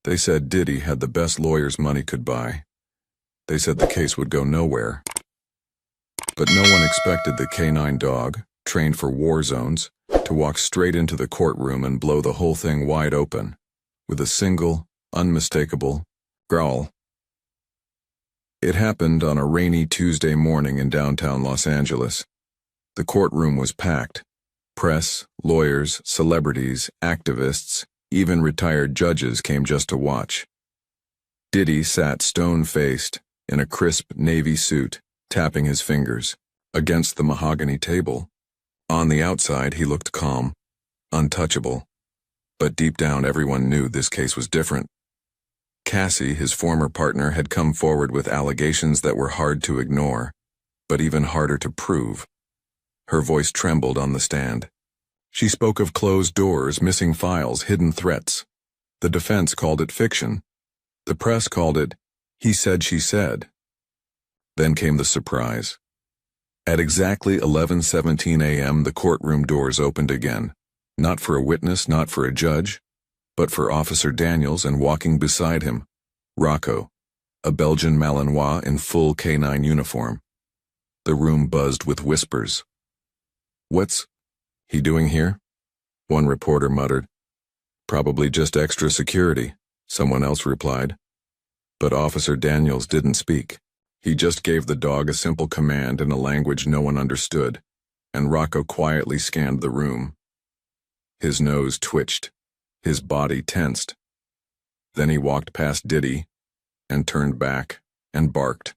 They said Diddy had the best lawyers money could buy. They said the case would go nowhere. But no one expected the canine dog, trained for war zones, to walk straight into the courtroom and blow the whole thing wide open, with a single, unmistakable growl. It happened on a rainy Tuesday morning in downtown Los Angeles. The courtroom was packed. Press, lawyers, celebrities, activists, even retired judges came just to watch. Diddy sat stone-faced, in a crisp navy suit, tapping his fingers, against the mahogany table. On the outside, he looked calm, untouchable. But deep down, everyone knew this case was different. Cassie, his former partner, had come forward with allegations that were hard to ignore, but even harder to prove. Her voice trembled on the stand. She spoke of closed doors, missing files, hidden threats. The defense called it fiction. The press called it, he said, she said. Then came the surprise. At exactly 11:17 a.m., the courtroom doors opened again, not for a witness, not for a judge, but for Officer Daniels, and walking beside him, Rocco, a Belgian Malinois in full canine uniform. The room buzzed with whispers. "What's he doing here?" one reporter muttered. "Probably just extra security," someone else replied. But Officer Daniels didn't speak. He just gave the dog a simple command in a language no one understood, and Rocco quietly scanned the room. His nose twitched. His body tensed. Then he walked past Diddy and turned back and barked.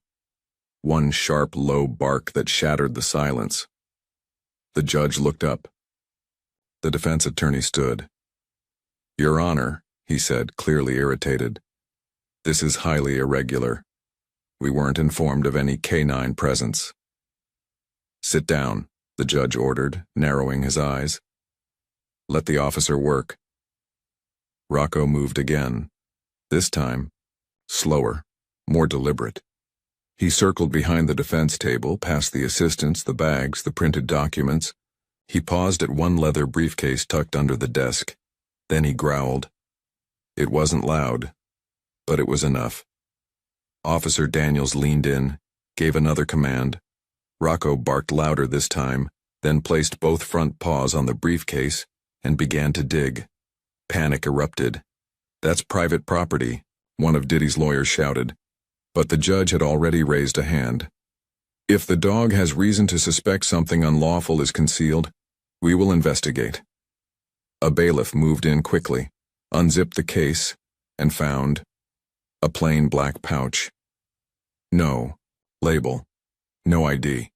One sharp, low bark that shattered the silence. The judge looked up. The defense attorney stood. "Your Honor," he said, clearly irritated, "this is highly irregular. We weren't informed of any canine presence." "Sit down," the judge ordered, narrowing his eyes. "Let the officer work." Rocco moved again, this time slower, more deliberate. He circled behind the defense table, past the assistants, the bags, the printed documents. He paused at one leather briefcase tucked under the desk. Then he growled. It wasn't loud, but it was enough. Officer Daniels leaned in, gave another command. Rocco barked louder this time, then placed both front paws on the briefcase and began to dig. Panic erupted. "That's private property," one of Diddy's lawyers shouted. But the judge had already raised a hand. "If the dog has reason to suspect something unlawful is concealed, we will investigate." A bailiff moved in quickly, unzipped the case, and found a plain black pouch. No label, no ID.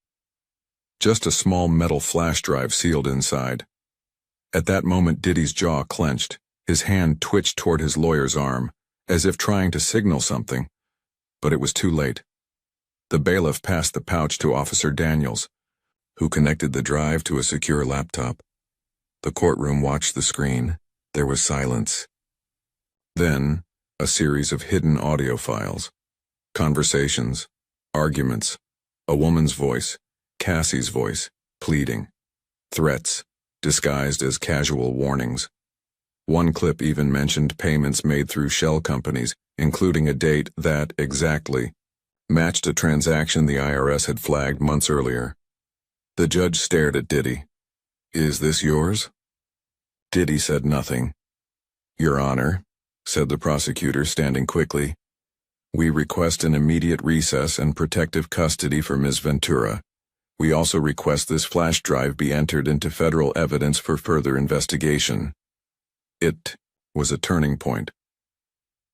Just a small metal flash drive sealed inside. At that moment, Diddy's jaw clenched. His hand twitched toward his lawyer's arm, as if trying to signal something, but it was too late. The bailiff passed the pouch to Officer Daniels, who connected the drive to a secure laptop. The courtroom watched the screen. There was silence. Then, a series of hidden audio files. Conversations, arguments, a woman's voice, Cassie's voice, pleading. Threats, disguised as casual warnings. One clip even mentioned payments made through shell companies, including a date that, exactly, matched a transaction the IRS had flagged months earlier. The judge stared at Diddy. "Is this yours?" Diddy said nothing. "Your Honor," said the prosecutor, standing quickly, "we request an immediate recess and protective custody for Ms. Ventura. We also request this flash drive be entered into federal evidence for further investigation." It was a turning point.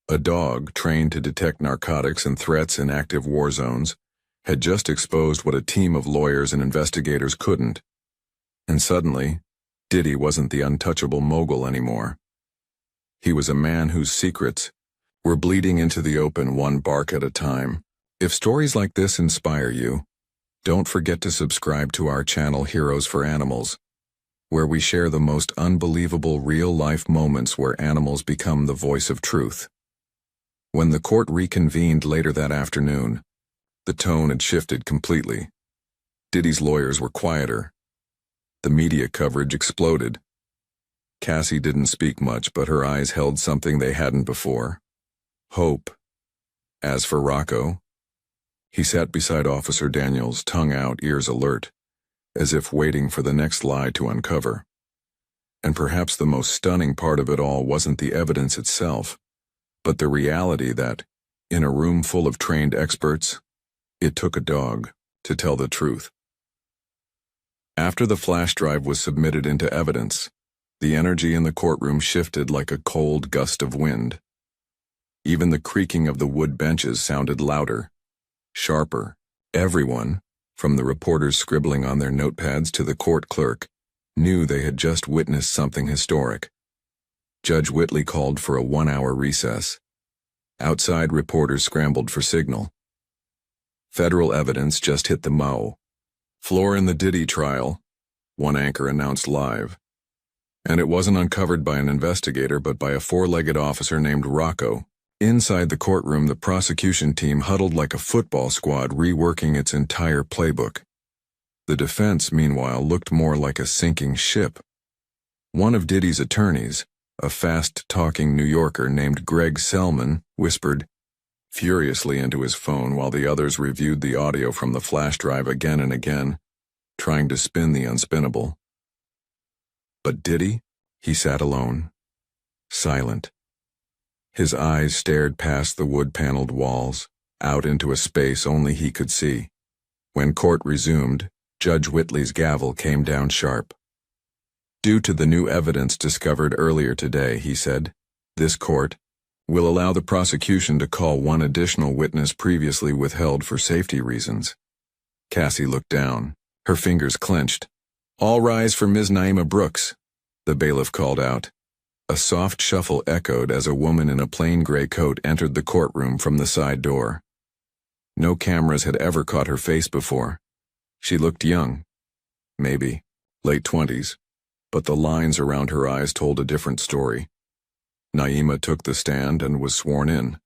A dog trained to detect narcotics and threats in active war zones had just exposed what a team of lawyers and investigators couldn't. And suddenly, Diddy wasn't the untouchable mogul anymore. He was a man whose secrets were bleeding into the open, one bark at a time. If stories like this inspire you, don't forget to subscribe to our channel Heroes for Animals, where we share the most unbelievable real-life moments where animals become the voice of truth. When the court reconvened later that afternoon, the tone had shifted completely. Diddy's lawyers were quieter. The media coverage exploded. Cassie didn't speak much, but her eyes held something they hadn't before, hope. As for Rocco, he sat beside Officer Daniels, tongue out, ears alert, as if waiting for the next lie to uncover. And perhaps the most stunning part of it all wasn't the evidence itself, but the reality that, in a room full of trained experts, it took a dog to tell the truth. After the flash drive was submitted into evidence, the energy in the courtroom shifted like a cold gust of wind. Even the creaking of the wood benches sounded louder, sharper. Everyone, from the reporters scribbling on their notepads to the court clerk, knew they had just witnessed something historic. Judge Whitley called for a 1-hour recess. Outside, reporters scrambled for signal. Federal evidence just hit the Mo. Floor in the Diddy trial, one anchor announced live. And it wasn't uncovered by an investigator but by a four-legged officer named Rocco. Inside the courtroom, the prosecution team huddled like a football squad, reworking its entire playbook. The defense, meanwhile, looked more like a sinking ship. One of Diddy's attorneys, a fast-talking New Yorker named Greg Selman, whispered furiously into his phone while the others reviewed the audio from the flash drive again and again, trying to spin the unspinnable. But Diddy, he sat alone, silent. His eyes stared past the wood-paneled walls, out into a space only he could see. When court resumed, Judge Whitley's gavel came down sharp. Due to the new evidence discovered earlier today, he said, this court will allow the prosecution to call one additional witness previously withheld for safety reasons. Cassie looked down, her fingers clenched. All rise for Ms. Naima Brooks, the bailiff called out. A soft shuffle echoed as a woman in a plain gray coat entered the courtroom from the side door. No cameras had ever caught her face before. She looked young, maybe late 20s, but the lines around her eyes told a different story. Naima took the stand and was sworn in.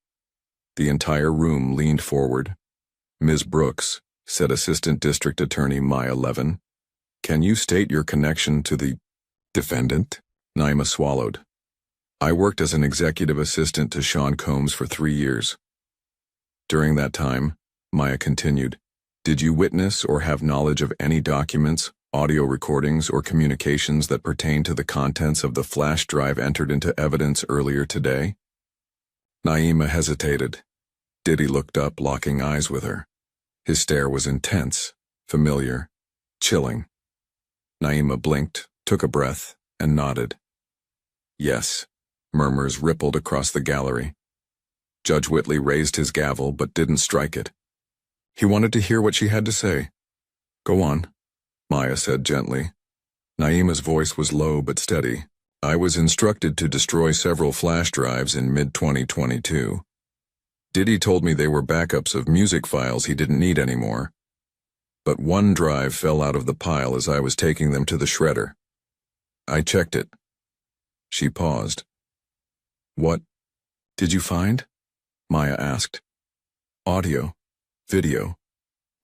The entire room leaned forward. Ms. Brooks, said Assistant District Attorney Maya Levin, can you state your connection to the defendant? Naima swallowed. I worked as an executive assistant to Sean Combs for 3 years. During that time, Maya continued, did you witness or have knowledge of any documents, audio recordings, or communications that pertain to the contents of the flash drive entered into evidence earlier today? Naima hesitated. Diddy looked up, locking eyes with her. His stare was intense, familiar, chilling. Naima blinked, took a breath, and nodded. Yes, murmurs rippled across the gallery. Judge Whitley raised his gavel but didn't strike it. He wanted to hear what she had to say. Go on, Maya said gently. Naima's voice was low but steady. I was instructed to destroy several flash drives in mid-2022. Diddy told me they were backups of music files he didn't need anymore. But one drive fell out of the pile as I was taking them to the shredder. I checked it. She paused. What did you find? Maya asked. Audio, video,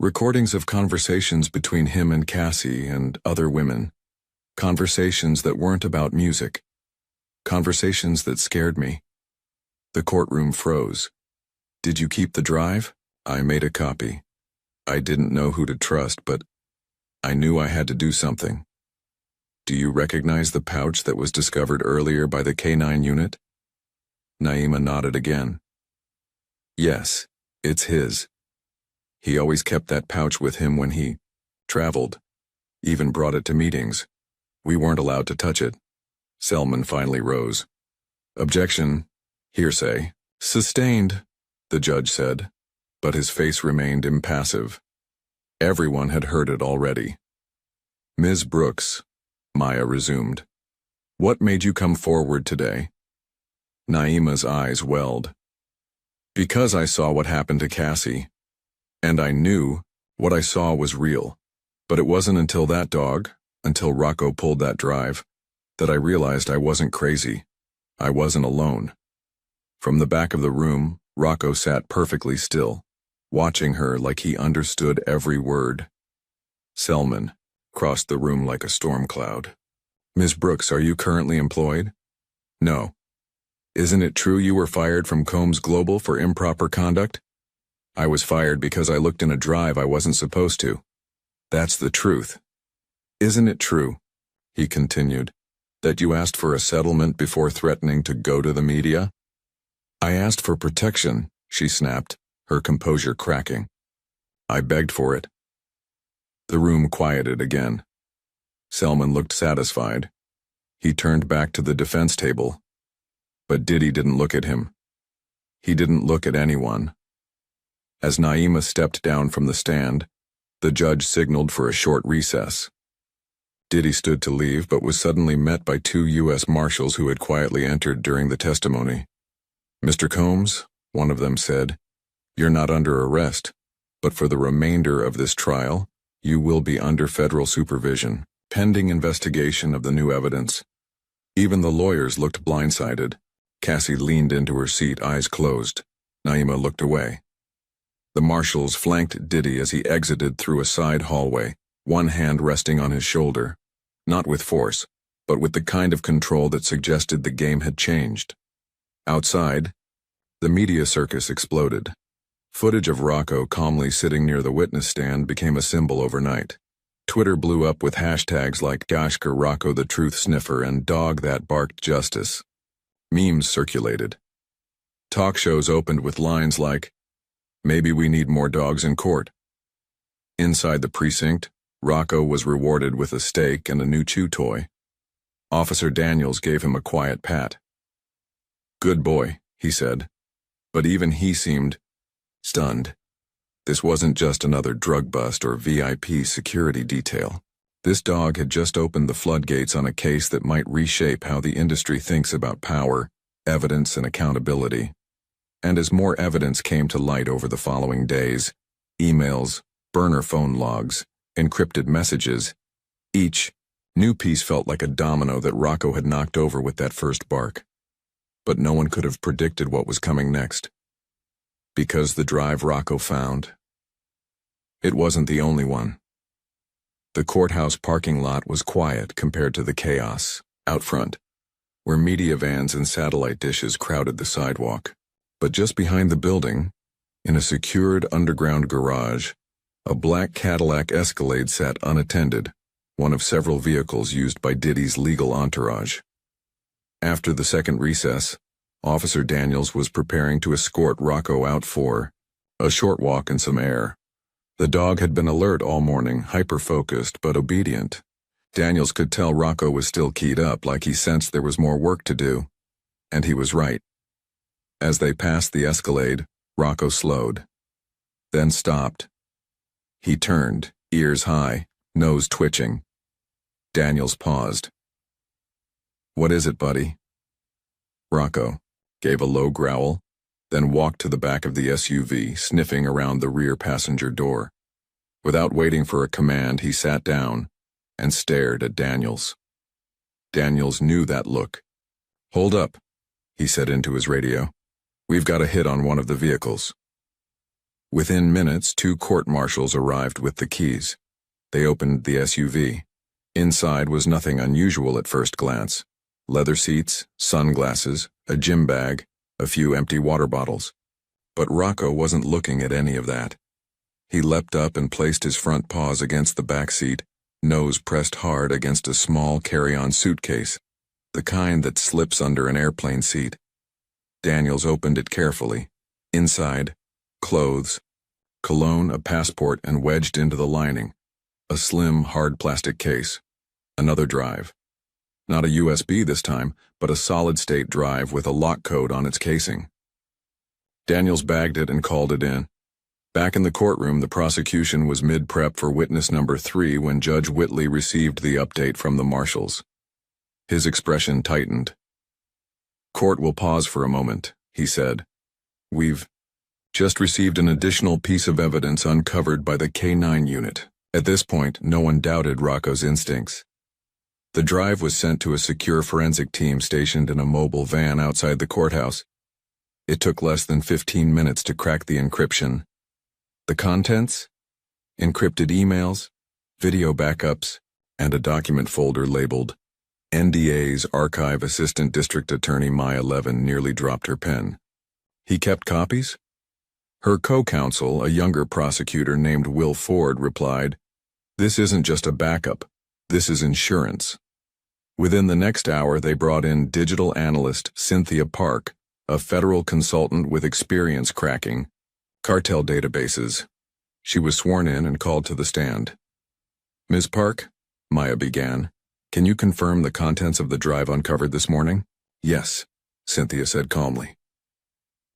recordings of conversations between him and Cassie and other women. Conversations that weren't about music. Conversations that scared me. The courtroom froze. Did you keep the drive? I made a copy. I didn't know who to trust, but I knew I had to do something. Do you recognize the pouch that was discovered earlier by the K9 unit? Naima nodded again. Yes, it's his. He always kept that pouch with him when he traveled, even brought it to meetings. We weren't allowed to touch it. Selman finally rose. Objection. Hearsay. Sustained, the judge said, but his face remained impassive. Everyone had heard it already. Ms. Brooks, Maya resumed, what made you come forward today? Naima's eyes welled. Because I saw what happened to Cassie. And I knew what I saw was real. But it wasn't until that dog, until Rocco pulled that drive, that I realized I wasn't crazy. I wasn't alone. From the back of the room, Rocco sat perfectly still, watching her like he understood every word. Selman crossed the room like a storm cloud. Ms. Brooks, are you currently employed? No. Isn't it true you were fired from Combs Global for improper conduct? I was fired because I looked in a drive I wasn't supposed to. That's the truth. Isn't it true, he continued, that you asked for a settlement before threatening to go to the media? I asked for protection, she snapped, her composure cracking. I begged for it. The room quieted again. Selman looked satisfied. He turned back to the defense table. But Diddy didn't look at him. He didn't look at anyone. As Naima stepped down from the stand, the judge signaled for a short recess. Diddy stood to leave but was suddenly met by 2 U.S. Marshals who had quietly entered during the testimony. Mr. Combs, one of them said, you're not under arrest, but for the remainder of this trial, you will be under federal supervision, pending investigation of the new evidence. Even the lawyers looked blindsided. Cassie leaned into her seat, eyes closed. Naima looked away. The marshals flanked Diddy as he exited through a side hallway, one hand resting on his shoulder, not with force, but with the kind of control that suggested the game had changed. Outside, the media circus exploded. Footage of Rocco calmly sitting near the witness stand became a symbol overnight. Twitter blew up with hashtags like Gashker Rocco the Truth Sniffer and Dog That Barked Justice. Memes circulated. Talk shows opened with lines like, maybe we need more dogs in court. Inside the precinct, Rocco was rewarded with a steak and a new chew toy. Officer Daniels gave him a quiet pat. Good boy, he said. But even he seemed stunned. This wasn't just another drug bust or VIP security detail. This dog had just opened the floodgates on a case that might reshape how the industry thinks about power, evidence, and accountability. And as more evidence came to light over the following days, emails, burner phone logs, encrypted messages, each new piece felt like a domino that Rocco had knocked over with that first bark. But no one could have predicted what was coming next. Because the drive Rocco found, it wasn't the only one. The courthouse parking lot was quiet compared to the chaos out front, where media vans and satellite dishes crowded the sidewalk. But just behind the building, in a secured underground garage, a black Cadillac Escalade sat unattended, one of several vehicles used by Diddy's legal entourage. After the second recess, Officer Daniels was preparing to escort Rocco out for a short walk and some air. The dog had been alert all morning, hyper-focused but obedient. Daniels could tell Rocco was still keyed up, like he sensed there was more work to do. And he was right. As they passed the Escalade, Rocco slowed, then stopped. He turned, ears high, nose twitching. Daniels paused. What is it, buddy? Rocco gave a low growl, then walked to the back of the SUV, sniffing around the rear passenger door. Without waiting for a command, he sat down and stared at Daniels. Daniels knew that look. Hold up, he said into his radio. We've got a hit on one of the vehicles. Within minutes, 2 court marshals arrived with the keys. They opened the SUV. Inside was nothing unusual at first glance. Leather seats, sunglasses, a gym bag, a few empty water bottles. But Rocco wasn't looking at any of that. He leapt up and placed his front paws against the back seat, nose pressed hard against a small carry-on suitcase, the kind that slips under an airplane seat. Daniels opened it carefully. Inside, clothes, cologne, a passport, and wedged into the lining, a slim, hard plastic case. Another drive. Not a USB this time, but a solid-state drive with a lock code on its casing. Daniels bagged it and called it in. Back in the courtroom, the prosecution was mid-prep for witness number 3 when Judge Whitley received the update from the marshals. His expression tightened. Court will pause for a moment, he said. We've just received an additional piece of evidence uncovered by the K9 unit. At this point, no one doubted Rocco's instincts. The drive was sent to a secure forensic team stationed in a mobile van outside the courthouse. It took less than 15 minutes to crack the encryption. The contents? Encrypted emails, video backups, and a document folder labeled NDA's Archive Assistant District Attorney Maya Levin nearly dropped her pen. He kept copies? Her co-counsel, a younger prosecutor named Will Ford, replied, "This isn't just a backup. This is insurance." Within the next hour, they brought in digital analyst Cynthia Park, a federal consultant with experience cracking cartel databases. She was sworn in and called to the stand. "Ms. Park," Maya began, "can you confirm the contents of the drive uncovered this morning?" "Yes," Cynthia said calmly.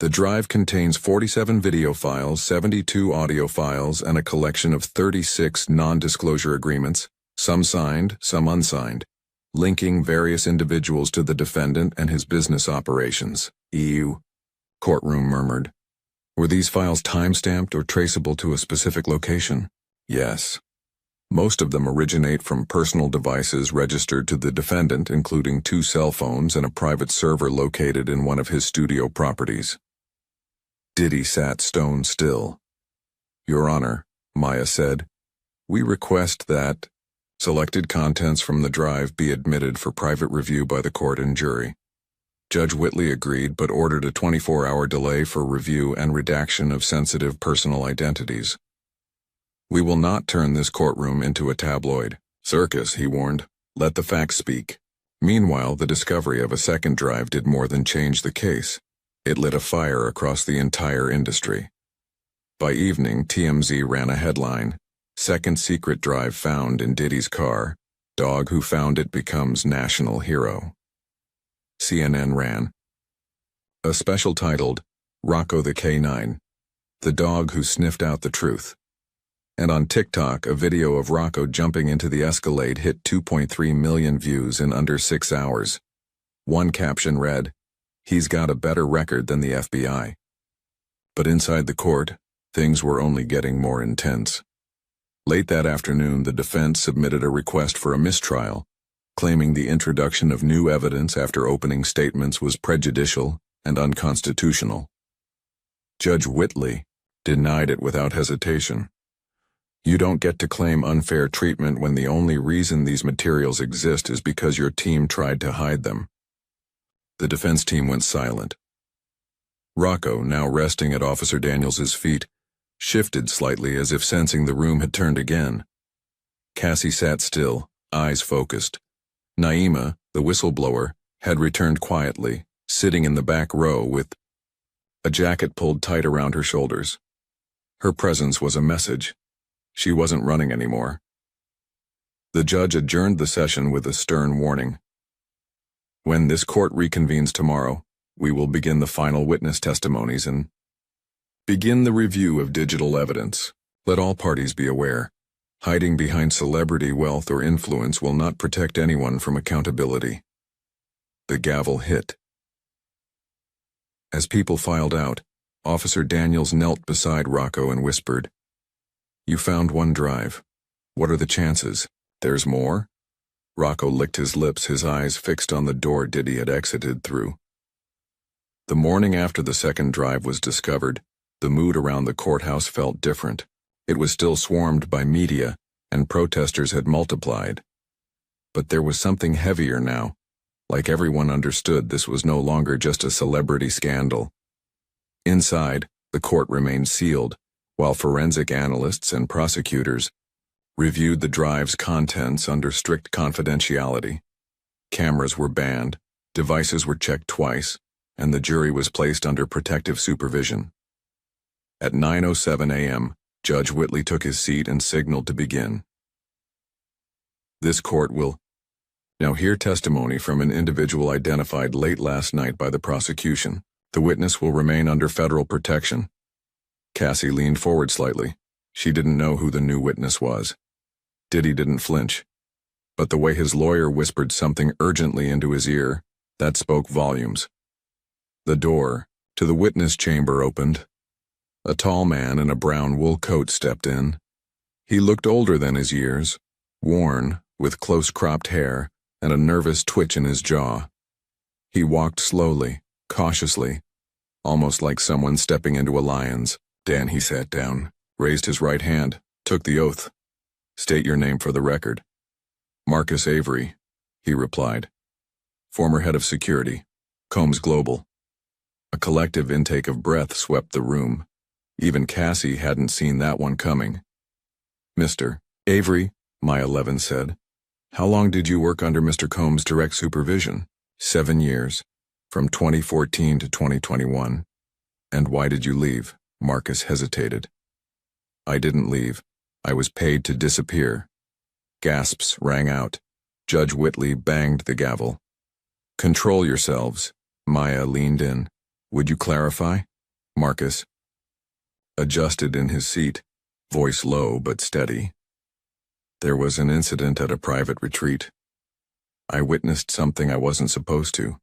"The drive contains 47 video files, 72 audio files, and a collection of 36 non-disclosure agreements, some signed, some unsigned, linking various individuals to the defendant and his business operations." "EU," courtroom murmured. "Were these files time-stamped or traceable to a specific location?" "Yes. Most of them originate from personal devices registered to the defendant, including 2 cell phones and a private server located in one of his studio properties." Diddy sat stone still. "Your Honor," Maya said, "we request that selected contents from the drive be admitted for private review by the court and jury." Judge Whitley agreed but ordered a 24-hour delay for review and redaction of sensitive personal identities. "We will not turn this courtroom into a tabloid circus," he warned. "Let the facts speak." Meanwhile, the discovery of a second drive did more than change the case. It lit a fire across the entire industry. By evening, TMZ ran a headline, "Second secret drive found in Diddy's car. Dog who found it becomes national hero." CNN ran a special titled, "Rocco the K9, the dog who sniffed out the truth." And on TikTok, a video of Rocco jumping into the Escalade hit 2.3 million views in under 6 hours. One caption read, "He's got a better record than the FBI." But inside the court, things were only getting more intense. Late that afternoon, the defense submitted a request for a mistrial, claiming the introduction of new evidence after opening statements was prejudicial and unconstitutional. Judge Whitley denied it without hesitation. "You don't get to claim unfair treatment when the only reason these materials exist is because your team tried to hide them." The defense team went silent. Rocco, now resting at Officer Daniels's feet, shifted slightly as if sensing the room had turned again. Cassie sat still, eyes focused. Naima, the whistleblower, had returned quietly, sitting in the back row with a jacket pulled tight around her shoulders. Her presence was a message. She wasn't running anymore. The judge adjourned the session with a stern warning. "When this court reconvenes tomorrow, we will begin the final witness testimonies and begin the review of digital evidence. Let all parties be aware. Hiding behind celebrity wealth or influence will not protect anyone from accountability." The gavel hit. As people filed out, Officer Daniels knelt beside Rocco and whispered, "You found one drive. What are the chances? There's more?" Rocco licked his lips, his eyes fixed on the door Diddy had exited through. The morning after the second drive was discovered, the mood around the courthouse felt different. It was still swarmed by media, and protesters had multiplied. But there was something heavier now, like everyone understood this was no longer just a celebrity scandal. Inside, the court remained sealed, while forensic analysts and prosecutors reviewed the drive's contents under strict confidentiality. Cameras were banned, devices were checked twice, and the jury was placed under protective supervision. At 9:07 a.m., Judge Whitley took his seat and signaled to begin. "This court will now hear testimony from an individual identified late last night by the prosecution. The witness will remain under federal protection." Cassie leaned forward slightly. She didn't know who the new witness was. Diddy didn't flinch. But the way his lawyer whispered something urgently into his ear, that spoke volumes. The door to the witness chamber opened. A tall man in a brown wool coat stepped in. He looked older than his years, worn, with close-cropped hair and a nervous twitch in his jaw. He walked slowly, cautiously, almost like someone stepping into a lion's den. He sat down, raised his right hand, took the oath. "State your name for the record." "Marcus Avery," he replied. Former head of security, Combs Global. A collective intake of breath swept the room. Even Cassie hadn't seen that one coming. Mr. Avery, Maya Levin said. How long did you work under Mr. Combs' direct supervision? 7 years, from 2014 to 2021. And why did you leave? Marcus hesitated. I didn't leave. I was paid to disappear. Gasps rang out. Judge Whitley banged the gavel. Control yourselves. Maya leaned in. Would you clarify? Marcus adjusted in his seat, voice low but steady. There was an incident at a private retreat. I witnessed something I wasn't supposed to.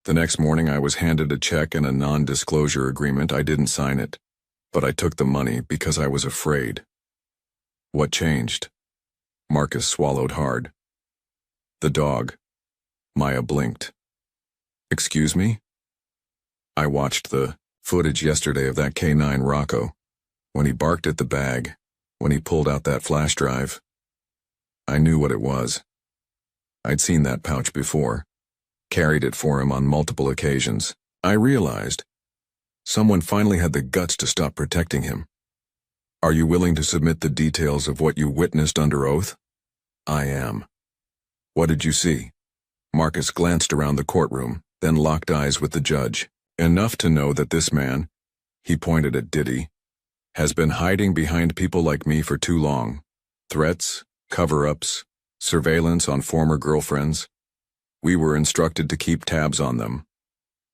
The next morning I was handed a check and a non-disclosure agreement. I didn't sign it, but I took the money because I was afraid. What changed? Marcus swallowed hard. The dog. Maya blinked. Excuse me? I watched the footage yesterday of that K9 Rocco. When he barked at the bag, when he pulled out that flash drive. I knew what it was. I'd seen that pouch before, carried it for him on multiple occasions. I realized someone finally had the guts to stop protecting him. Are you willing to submit the details of what you witnessed under oath? I am. What did you see? Marcus glanced around the courtroom, then locked eyes with the judge. Enough to know that this man, he pointed at Diddy, has been hiding behind people like me for too long. Threats, cover-ups, surveillance on former girlfriends. We were instructed to keep tabs on them,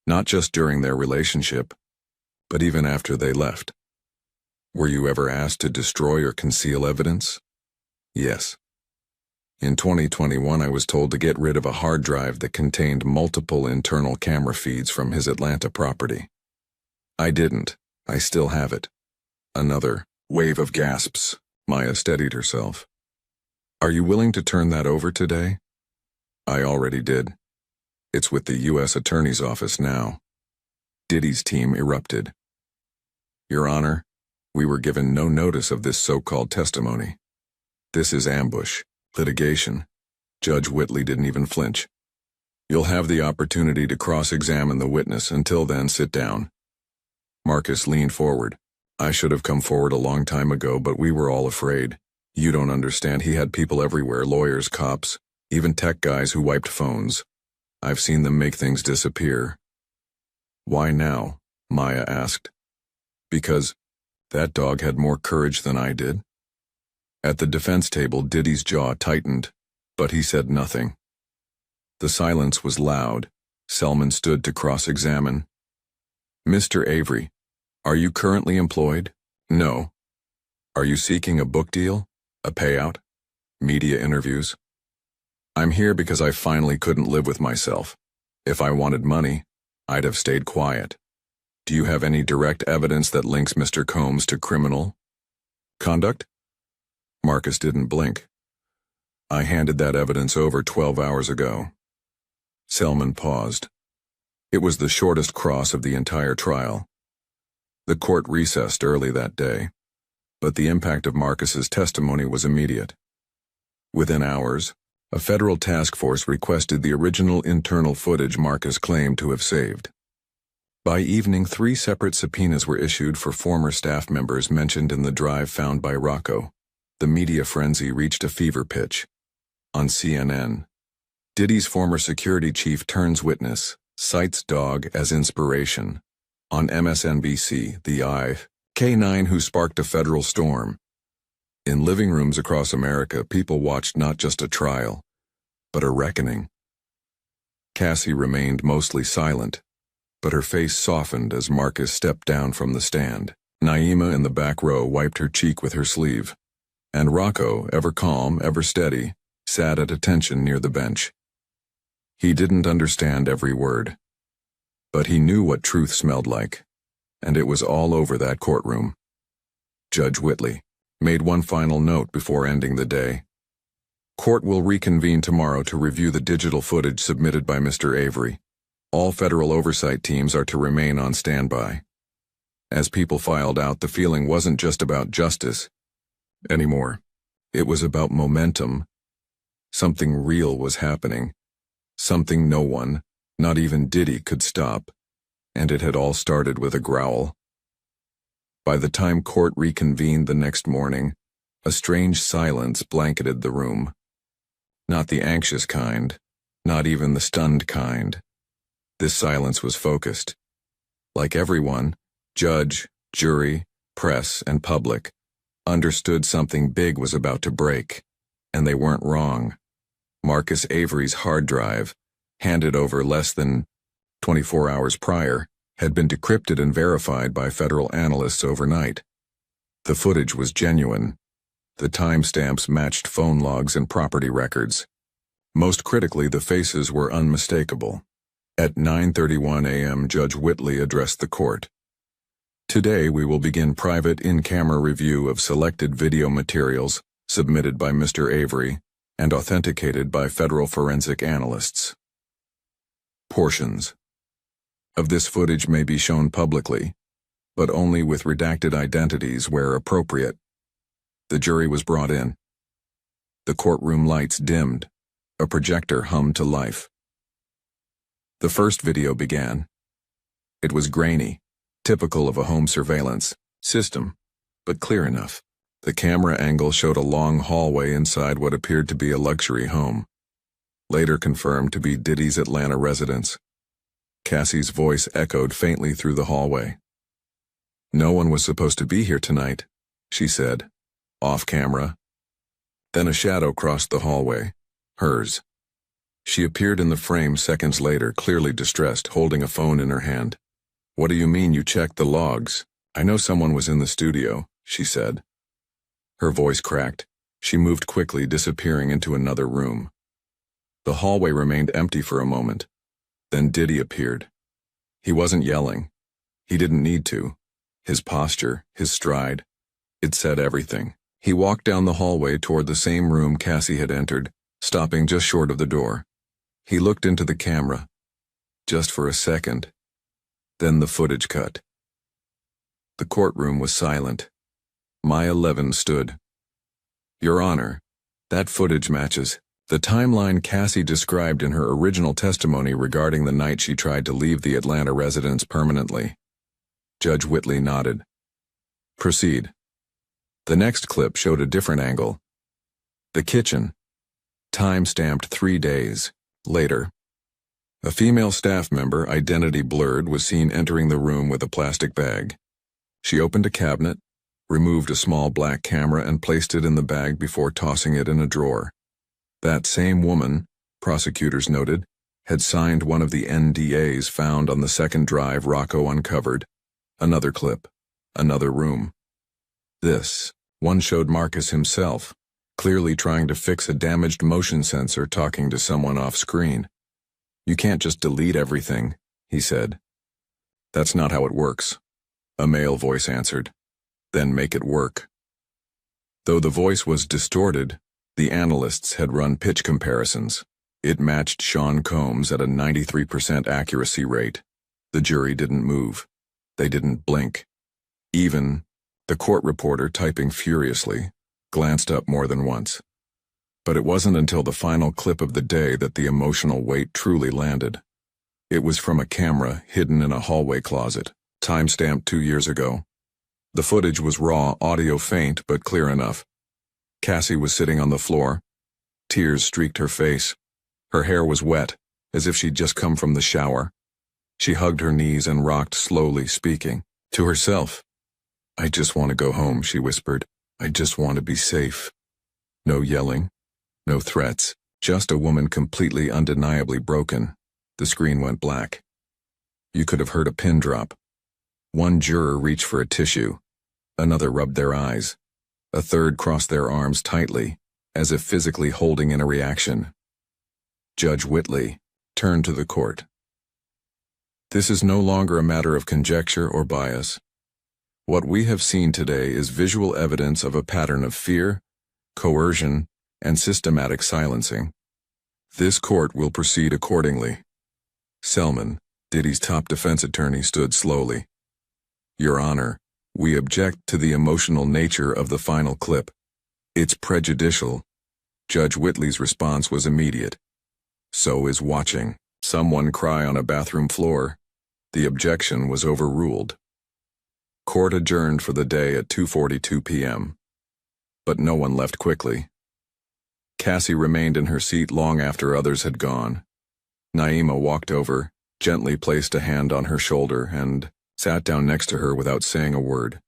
not just during their relationship, but even after they left. Were you ever asked to destroy or conceal evidence? Yes. In 2021, I was told to get rid of a hard drive that contained multiple internal camera feeds from his Atlanta property. I didn't. I still have it. Another wave of gasps. Maya steadied herself. Are you willing to turn that over today? I already did. It's with the U.S. Attorney's Office now. Diddy's team erupted. Your Honor, we were given no notice of this so-called testimony. This is ambush, litigation. Judge Whitley didn't even flinch. You'll have the opportunity to cross-examine the witness. Until then, sit down. Marcus leaned forward. I should have come forward a long time ago, but we were all afraid. You don't understand. He had people everywhere, lawyers, cops, even tech guys who wiped phones. I've seen them make things disappear. Why now? Maya asked. Because that dog had more courage than I did. At the defense table, Diddy's jaw tightened, but he said nothing. The silence was loud. Selman stood to cross-examine. Mr. Avery, are you currently employed? No. Are you seeking a book deal? A payout? Media interviews? I'm here because I finally couldn't live with myself. If I wanted money, I'd have stayed quiet. Do you have any direct evidence that links Mr. Combs to criminal conduct? Marcus didn't blink. I handed that evidence over 12 hours ago. Selman paused. It was the shortest cross of the entire trial. The court recessed early that day, but the impact of Marcus's testimony was immediate. Within hours, a federal task force requested the original internal footage Marcus claimed to have saved. By evening, 3 separate subpoenas were issued for former staff members mentioned in the drive found by Rocco. The media frenzy reached a fever pitch. On CNN, Diddy's former security chief turns witness, cites dog as inspiration. On MSNBC, the K9 who sparked a federal storm. In living rooms across America, people watched not just a trial, but a reckoning. Cassie remained mostly silent, but her face softened as Marcus stepped down from the stand. Naima in the back row wiped her cheek with her sleeve, and Rocco, ever calm, ever steady, sat at attention near the bench. He didn't understand every word, but he knew what truth smelled like, and it was all over that courtroom. Judge Whitley made one final note before ending the day. Court will reconvene tomorrow to review the digital footage submitted by Mr. Avery. All federal oversight teams are to remain on standby. As people filed out, the feeling wasn't just about justice anymore. It was about momentum Something real was happening. Something no one, not even Diddy, could stop. And it had all started with a growl. By the time court reconvened the next morning, a strange silence blanketed the room. Not the anxious kind, not even the stunned kind. This silence was focused. Like everyone, judge, jury, press, and public, understood something big was about to break, and they weren't wrong. Marcus Avery's hard drive, handed over less than 24 hours prior, had been decrypted and verified by federal analysts overnight. The footage was genuine. The timestamps matched phone logs and property records. Most critically, the faces were unmistakable. At 9:31 a.m., Judge Whitley addressed the court. Today we will begin private in-camera review of selected video materials submitted by Mr. Avery and authenticated by federal forensic analysts. Portions of this footage may be shown publicly, but only with redacted identities where appropriate. The jury was brought in. The courtroom lights dimmed. A projector hummed to life. The first video began. It was grainy, typical of a home surveillance system, but clear enough. The camera angle showed a long hallway inside what appeared to be a luxury home, later confirmed to be Diddy's Atlanta residence. Cassie's voice echoed faintly through the hallway. "No one was supposed to be here tonight," she said, off camera. Then a shadow crossed the hallway, hers. She appeared in the frame seconds later, clearly distressed, holding a phone in her hand. "What do you mean you checked the logs? I know someone was in the studio," she said. Her voice cracked. She moved quickly, disappearing into another room. The hallway remained empty for a moment. Then Diddy appeared. He wasn't yelling. He didn't need to. His posture, his stride, it said everything. He walked down the hallway toward the same room Cassie had entered, stopping just short of the door. He looked into the camera, just for a second. Then the footage cut. The courtroom was silent. Maya Levin stood. "Your Honor, that footage matches the timeline Cassie described in her original testimony regarding the night she tried to leave the Atlanta residence permanently." Judge Whitley nodded. "Proceed." The next clip showed a different angle. The kitchen. Time-stamped 3 days later. A female staff member, identity blurred, was seen entering the room with a plastic bag. She opened a cabinet, removed a small black camera, and placed it in the bag before tossing it in a drawer. That same woman, prosecutors noted, had signed one of the NDAs found on the second drive Rocco uncovered. Another clip. Another room. This one showed Marcus himself, clearly trying to fix a damaged motion sensor, talking to someone off screen. "You can't just delete everything," he said. "That's not how it works," a male voice answered. "Then make it work." Though the voice was distorted, the analysts had run pitch comparisons. It matched Sean Combs at a 93% accuracy rate. The jury didn't move. They didn't blink. Even the court reporter, typing furiously, glanced up more than once. But it wasn't until the final clip of the day that the emotional weight truly landed. It was from a camera hidden in a hallway closet, timestamped 2 years ago. The footage was raw, audio faint, but clear enough. Cassie was sitting on the floor. Tears streaked her face. Her hair was wet, as if she'd just come from the shower. She hugged her knees and rocked slowly, speaking to herself. "I just want to go home," she whispered. "I just want to be safe." No yelling, no threats, just a woman completely undeniably broken. The screen went black. You could have heard a pin drop. One juror reached for a tissue. Another rubbed their eyes. A third crossed their arms tightly, as if physically holding in a reaction. Judge Whitley turned to the court. "This is no longer a matter of conjecture or bias. What we have seen today is visual evidence of a pattern of fear, coercion, and systematic silencing. This court will proceed accordingly." Selman, Diddy's top defense attorney, stood slowly. "Your Honor, we object to the emotional nature of the final clip. It's prejudicial. Judge Whitley's response was immediate. So is watching someone cry on a bathroom floor. The objection was overruled. Court adjourned for the day at 2:42 p.m. But no one left quickly. Cassie remained in her seat long after others had gone. Naima walked over, gently placed a hand on her shoulder, and sat down next to her without saying a word.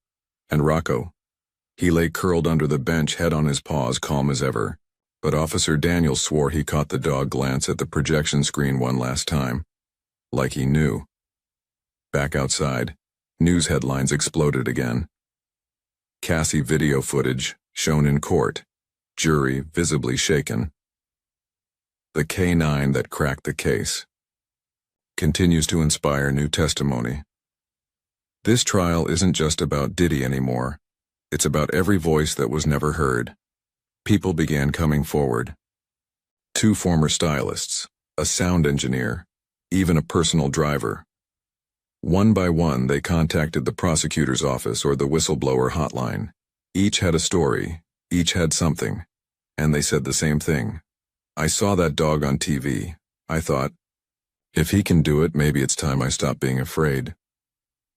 And Rocco. He lay curled under the bench, head on his paws, calm as ever. But Officer Daniels swore he caught the dog glance at the projection screen one last time. Like he knew. Back outside, news headlines exploded again. Cassie video footage, shown in court. Jury visibly shaken. The K-9 that cracked the case. Continues to inspire new testimony. This trial isn't just about Diddy anymore. It's about every voice that was never heard. People began coming forward. 2 former stylists, a sound engineer, even a personal driver. One by one, they contacted the prosecutor's office or the whistleblower hotline. Each had a story, each had something, and they said the same thing. I saw that dog on TV. I thought, if he can do it, maybe it's time I stop being afraid.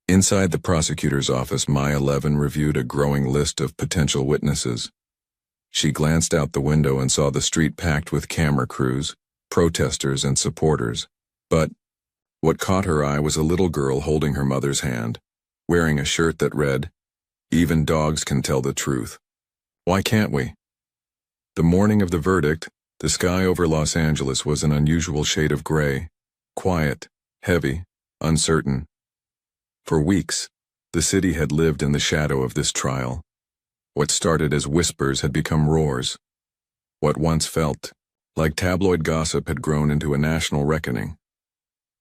Inside the prosecutor's office, Maya Levin reviewed a growing list of potential witnesses. She glanced out the window and saw the street packed with camera crews, protesters, and supporters. But what caught her eye was a little girl holding her mother's hand, wearing a shirt that read, "Even dogs can tell the truth. Why can't we?" The morning of the verdict, the sky over Los Angeles was an unusual shade of gray, quiet, heavy, uncertain. For weeks, the city had lived in the shadow of this trial. What started as whispers had become roars. What once felt like tabloid gossip had grown into a national reckoning.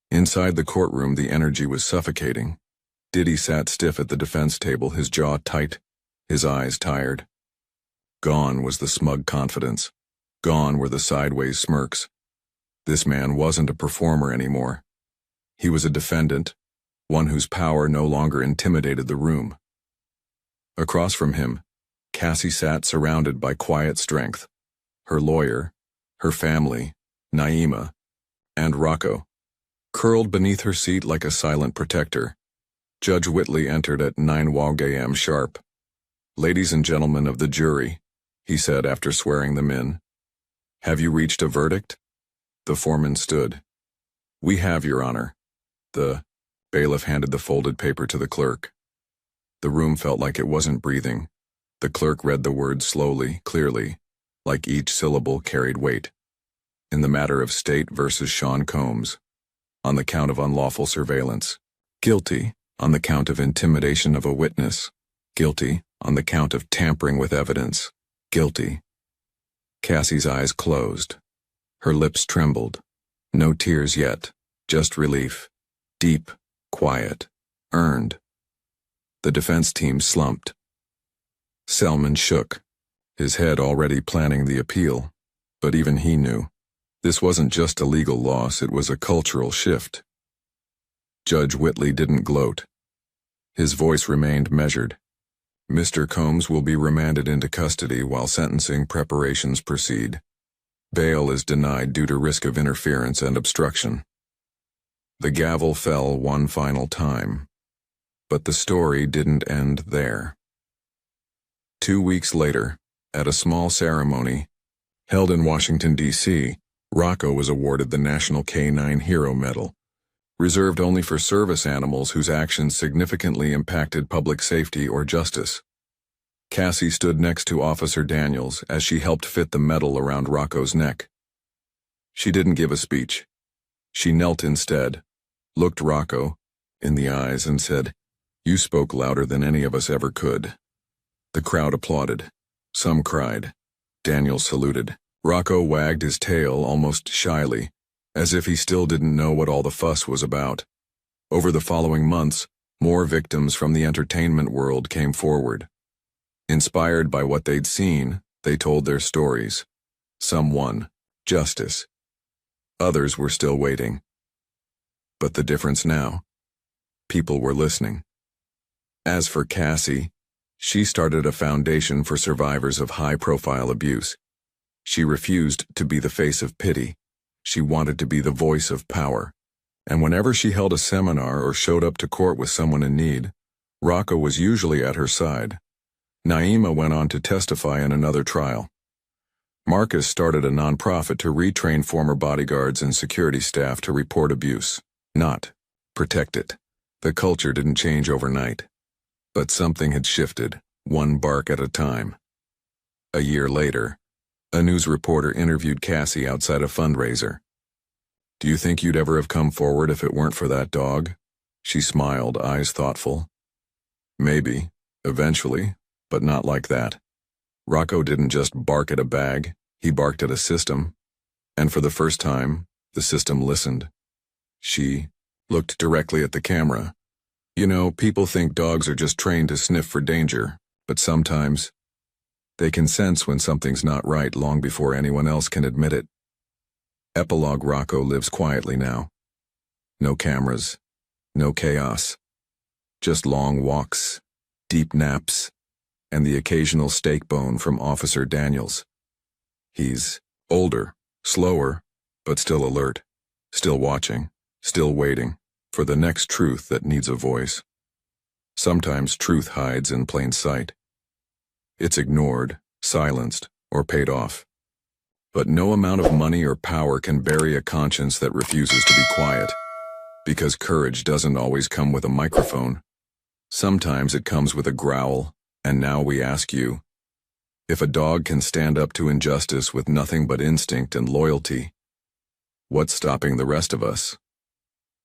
Inside the courtroom, the energy was suffocating. Diddy sat stiff at the defense table, his jaw tight, his eyes tired. Gone was the smug confidence. Gone were the sideways smirks. This man wasn't a performer anymore. He was a defendant, one whose power no longer intimidated the room. Across from him, Cassie sat surrounded by quiet strength. Her lawyer, her family, Naima, and Rocco. Curled beneath her seat like a silent protector, Judge Whitley entered at 9:00 a.m. sharp. "Ladies and gentlemen of the jury," he said after swearing them in. "Have you reached a verdict?" The foreman stood. "We have, Your Honor." The bailiff handed the folded paper to the clerk. The room felt like it wasn't breathing. The clerk read the words slowly, clearly, like each syllable carried weight. In the matter of State versus Sean Combs. On the count of unlawful surveillance. Guilty on the count of intimidation of a witness. Guilty on the count of tampering with evidence. Guilty. Cassie's eyes closed. Her lips trembled. No tears yet, just relief. Deep, quiet, earned. The defense team slumped. Selman shook, his head already planning the appeal. But even he knew. This wasn't just a legal loss, it was a cultural shift. Judge Whitley didn't gloat. His voice remained measured. "Mr. Combs will be remanded into custody while sentencing preparations proceed. Bail is denied due to risk of interference and obstruction." The gavel fell one final time. But the story didn't end there. 2 weeks later, at a small ceremony held in Washington, D.C., Rocco was awarded the National K-9 Hero Medal, reserved only for service animals whose actions significantly impacted public safety or justice. Cassie stood next to Officer Daniels as she helped fit the medal around Rocco's neck. She didn't give a speech. She knelt instead, looked Rocco in the eyes and said, "You spoke louder than any of us ever could." The crowd applauded. Some cried. Daniels saluted. Rocco wagged his tail almost shyly, as if he still didn't know what all the fuss was about. Over the following months, more victims from the entertainment world came forward. Inspired by what they'd seen, they told their stories. Some won justice. Others were still waiting. But the difference now? People were listening. As for Cassie, she started a foundation for survivors of high-profile abuse. She refused to be the face of pity. She wanted to be the voice of power. And whenever she held a seminar or showed up to court with someone in need, Rocco was usually at her side. Naima went on to testify in another trial. Marcus started a nonprofit to retrain former bodyguards and security staff to report abuse, not protect it. The culture didn't change overnight. But something had shifted, one bark at a time. A year later, a news reporter interviewed Cassie outside a fundraiser. "Do you think you'd ever have come forward if it weren't for that dog?" She smiled, eyes thoughtful. "Maybe, eventually, but not like that." Rocco didn't just bark at a bag, he barked at a system. And for the first time, the system listened. She looked directly at the camera. "You know, people think dogs are just trained to sniff for danger, but sometimes they can sense when something's not right long before anyone else can admit it." Epilogue: Rocco lives quietly now. No cameras, no chaos. Just long walks, deep naps, and the occasional steak bone from Officer Daniels. He's older, slower, but still alert, still watching, still waiting for the next truth that needs a voice. Sometimes truth hides in plain sight. It's ignored, silenced, or paid off. But no amount of money or power can bury a conscience that refuses to be quiet, because courage doesn't always come with a microphone. Sometimes it comes with a growl, and now we ask you, if a dog can stand up to injustice with nothing but instinct and loyalty, what's stopping the rest of us?